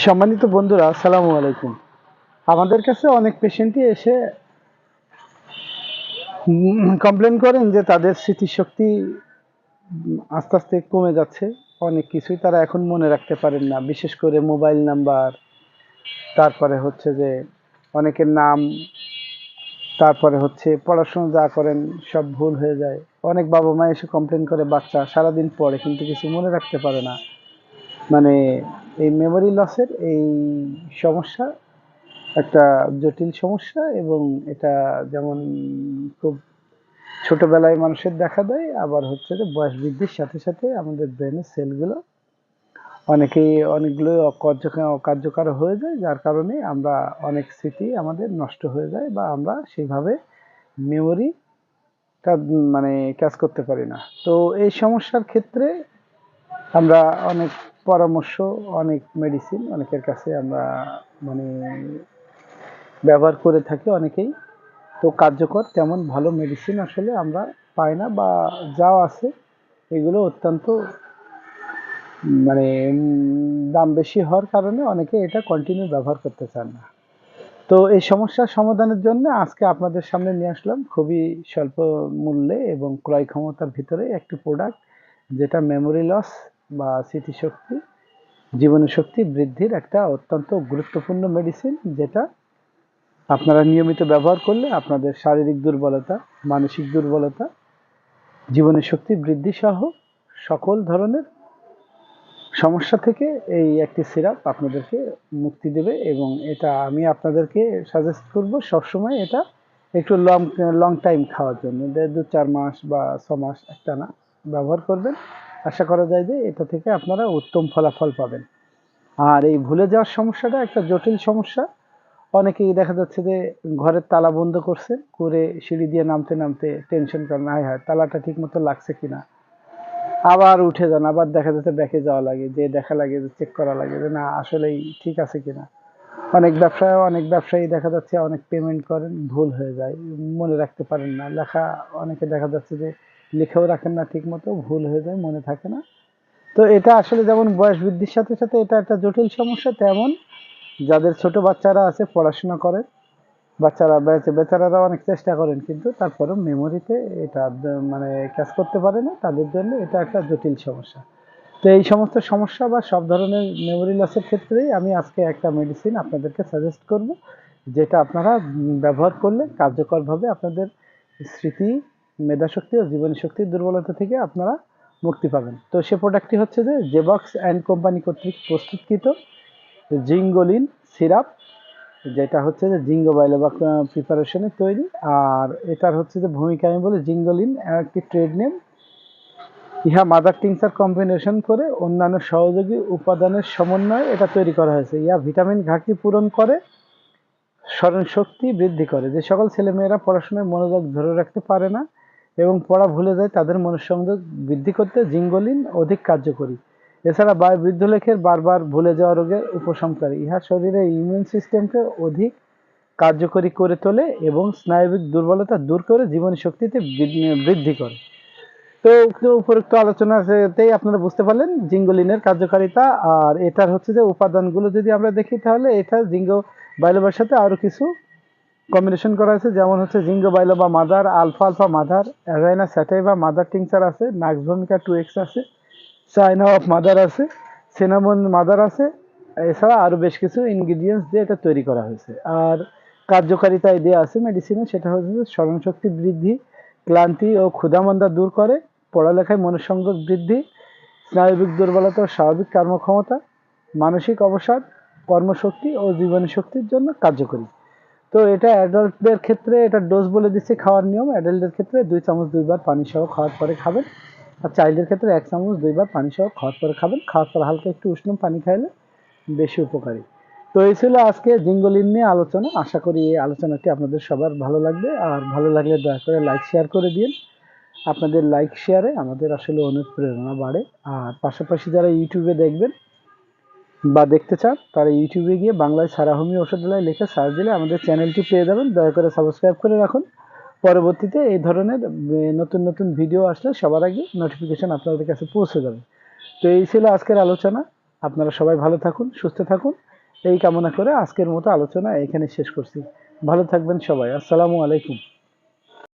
সম্মানিত বন্ধুরা, আসসালামু আলাইকুম। আমাদের কাছে অনেক পেশেন্টই এসে কমপ্লেন করেন যে তাদের স্মৃতিশক্তি আস্তে আস্তে কমে যাচ্ছে। অনেক কিছুই তারা এখন মনে রাখতে পারেন না, বিশেষ করে মোবাইল নাম্বার, তারপরে হচ্ছে যে অনেকের নাম, তারপরে হচ্ছে পড়াশোনা যা করেন সব ভুল হয়ে যায়। অনেক বাবা মা এসে কমপ্লেন করে বাচ্চা সারাদিন পড়ে কিন্তু কিছু মনে রাখতে পারে না। মানে এই মেমোরি লসের এই সমস্যা একটা জটিল সমস্যা, এবং এটা যেমন খুব ছোটবেলায় মানুষের দেখা দেয়, আবার হচ্ছে যে বয়স বৃদ্ধির সাথে সাথে আমাদের ব্রেনের সেলগুলো অনেকগুলো অকার্যকর হয়ে যায়, যার কারণে আমরা অনেক স্মৃতি আমাদের নষ্ট হয়ে যায় বা আমরা সেইভাবে মেমোরি মানে কাজ করতে পারি না। তো এই সমস্যার ক্ষেত্রে আমরা অনেক পরামর্শ, অনেক মেডিসিন অনেকের কাছে আমরা মানে ব্যবহার করে থাকি অনেকেই। তো কার্যকর তেমন ভালো মেডিসিন আসলে আমরা পাই না, বা যাও আছে এগুলো অত্যন্ত মানে দাম বেশি হওয়ার কারণে অনেকে এটা কন্টিনিউ ব্যবহার করতে চান না। তো এই সমস্যার সমাধানের জন্য আজকে আপনাদের সামনে নিয়ে আসলাম খুবই স্বল্প মূল্যে এবং ক্রয় ক্ষমতার ভিতরে একটি প্রোডাক্ট, যেটা মেমোরি লস বা স্মৃতিশক্তি, জীবনী শক্তি বৃদ্ধির একটা অত্যন্ত গুরুত্বপূর্ণ মেডিসিন, যেটা আপনারা নিয়মিত ব্যবহার করলে আপনাদের শারীরিক দুর্বলতা, মানসিক দুর্বলতা, জীবনের শক্তি বৃদ্ধি সহ সকল ধরনের সমস্যা থেকে এই একটি সিরাপ আপনাদেরকে মুক্তি দেবে। এবং এটা আমি আপনাদেরকে সাজেস্ট করব সবসময় এটা একটু লং টাইম খাওয়ার জন্য, 2-4 মাস বা 6 মাস একটানা ব্যবহার করবেন। আশা করা যায় যে এটা থেকে আপনারা উত্তম ফলাফল পাবেন। আর এই ভুলে যাওয়ার সমস্যাটা একটা জটিল সমস্যা। অনেকেই দেখা যাচ্ছে যে ঘরের তালা বন্ধ করছে, করে সিঁড়ি দিয়ে নামতে নামতে টেনশন করেন, হায় হায় তালাটা ঠিক মতো লাগছে কিনা, আবার উঠে যান, আবার দেখা যাচ্ছে ব্যাকে যাওয়া লাগে, যে দেখা লাগে, যে চেক করা লাগে যে না আসলেই ঠিক আছে কিনা। অনেক ব্যবসায়ী দেখা যাচ্ছে অনেক পেমেন্ট করেন, ভুল হয়ে যায়, মনে রাখতে পারেন না লেখা। অনেকে দেখা যাচ্ছে যে লিখেও রাখেন না ঠিক মতো, ভুল হয়ে যায়, মনে থাকে না। তো এটা আসলে যেমন বয়স বৃদ্ধির সাথে সাথে এটা একটা জটিল সমস্যা, তেমন যাদের ছোট বাচ্চারা আছে পড়াশোনা করে, বেচারারা অনেক চেষ্টা করেন কিন্তু তারপরেও মেমোরিতে এটা মানে কাজ করতে পারে না, তাদের জন্য এটা একটা জটিল সমস্যা। তো এই সমস্ত সমস্যা বা সব ধরনের মেমোরি লসের ক্ষেত্রেই আমি আজকে একটা মেডিসিন আপনাদেরকে সাজেস্ট করব, যেটা আপনারা ব্যবহার করলে কার্যকরভাবে আপনাদের স্মৃতি, মেধাশক্তি ও জীবনী শক্তির দুর্বলতা থেকে আপনারা মুক্তি পাবেন। তো সে প্রোডাক্টটি হচ্ছে যে জেবক্স অ্যান্ড কোম্পানি কর্তৃক প্রস্তুতকৃত জিঙ্গোলিন সিরাপ, যেটা হচ্ছে যে জিঙ্গো বাইলোবা প্রিপারেশনে তৈরি। আর এটার হচ্ছে যে ভূমিকা আমি বলি, জিঙ্গোলিন একটি ট্রেড নেম। ইহা মাদার টিংচার কম্বিনেশন করে অন্যান্য সহযোগী উপাদানের সমন্বয়ে এটা তৈরি করা হয়েছে। ইহা ভিটামিন ঘাটতি পূরণ করে, স্মরণ শক্তি বৃদ্ধি করে। যে সকল ছেলেমেয়েরা পড়াশোনায় মনোযোগ ধরে রাখতে পারে না এবং পড়া ভুলে যায়, তাদের মনোসংযোগ বৃদ্ধি করতে জিঙ্গোলিন অধিক কার্যকরী। এছাড়া বৃদ্ধ লেখের বারবার ভুলে যাওয়া রোগের উপশমকারী। ইহা শরীরের ইমিউন সিস্টেমকে অধিক কার্যকরী করে তোলে এবং স্নায়বিক দুর্বলতা দূর করে জীবনী শক্তিতে বৃদ্ধি করে। তো উপরোক্ত আলোচনাতেই আপনারা বুঝতে পারলেন জিঙ্গোলিনের কার্যকারিতা। আর এটার হচ্ছে যে উপাদানগুলো যদি আমরা দেখি, তাহলে এটা জিঙ্গো বাইলোবার সাথে আরো কিছু কম্বিনেশন করা আছে, যেমন হচ্ছে জিঙ্গো বাইলোবা মাদার, আলফা আলফা mother, avena sativa mother tincture আছে, নাক্স ভূমিকা 2x আছে, চায়না অফ মাদার আছে, সিনামন মাদার আছে। এছাড়া আরো বেশ কিছু ইনগ্রিডিয়েন্টস দিয়ে এটা তৈরি করা হয়েছে। আর কার্যকারিতায় দেওয়া আছে মেডিসিনে, সেটা হচ্ছে স্মরণশক্তি বৃদ্ধি, ক্লান্তি ও ক্ষুধামন্দা দূর করে, পড়ালেখায় মনোসংযোগ বৃদ্ধি, স্নায়বিক দুর্বলতা ও স্বাভাবিক কর্মক্ষমতা, মানসিক অবসাদ, কর্মশক্তি ও জীবনী শক্তির জন্য কার্যকরী। তো এটা অ্যাডাল্টদের ক্ষেত্রে এটা ডোজ বলে দিচ্ছে, খাওয়ার নিয়ম। অ্যাডাল্টদের ক্ষেত্রে 2 চামচ 2 বার পানি সহ খাওয়ার পরে খাবেন। আর চাইল্ডের ক্ষেত্রে 1 চামচ 2 বার পানি সহ খাওয়ার পরে খাবেন। খাওয়ার পর হালকা একটু উষ্ণ পানি খাইলে বেশি উপকারী। তো এই ছিল আজকে জিঙ্গোলিন নিয়ে আলোচনা। আশা করি এই আলোচনাটি আপনাদের সবার ভালো লাগবে। আর ভালো লাগলে দয়া করে লাইক শেয়ার করে দিন। আপনাদের লাইক শেয়ারে আমাদের আসলে অনুপ্রেরণা বাড়ে। আর পাশাপাশি যারা ইউটিউবে দেখবেন বা দেখতে চান, তারা ইউটিউবে গিয়ে বাংলায় সারা হোমিও ঔষধালয় লিখে সার্চ দিলে আমাদের চ্যানেলটি পেয়ে যাবেন। দয়া করে সাবস্ক্রাইব করে রাখুন। পরবর্তীতে এই ধরনের নতুন নতুন ভিডিও আসলে সবার আগে নোটিফিকেশন আপনাদের কাছে পৌঁছে যাবে। তো এই ছিল আজকের আলোচনা। আপনারা সবাই ভালো থাকুন, সুস্থ থাকুন। এই কামনা করে আজকের মতো আলোচনা এখানে শেষ করছি। ভালো থাকবেন সবাই। আসসালামু আলাইকুম।